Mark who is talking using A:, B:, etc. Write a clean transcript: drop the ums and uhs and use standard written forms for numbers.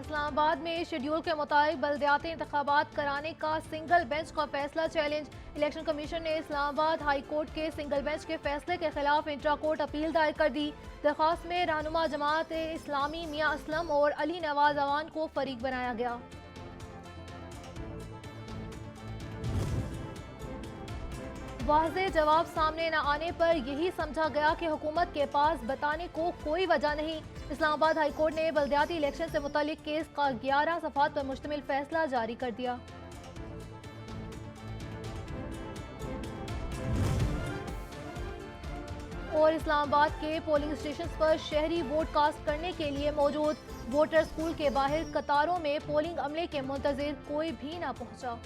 A: इस्लामाबाद में शेड्यूल के मुताबिक बल्दियाती इंतखाबात कराने का सिंगल बेंच का फैसला चैलेंज। इलेक्शन कमीशन ने इस्लामाबाद हाई कोर्ट के सिंगल बेंच के फैसले के खिलाफ इंट्रा कोर्ट अपील दायर कर दी। दरख्वास्त में रहनुमा जमात इस्लामी मियां असलम और अली नवाज अवान को फरीक बनाया गया। वाज़ेह जवाब सामने न आने पर यही समझा गया कि हुकूमत के पास बताने को कोई वजह नहीं। इस्लामाबाद हाई कोर्ट ने बल्दियाती इलेक्शन से मुतालिक केस का 11 सफ़ात पर मुश्तमिल फैसला जारी कर दिया। और इस्लामाबाद के पोलिंग स्टेशन पर शहरी वोट कास्ट करने के लिए मौजूद वोटर स्कूल के बाहर कतारों में पोलिंग अमले के मुंतजिर कोई भी ना पहुंचा।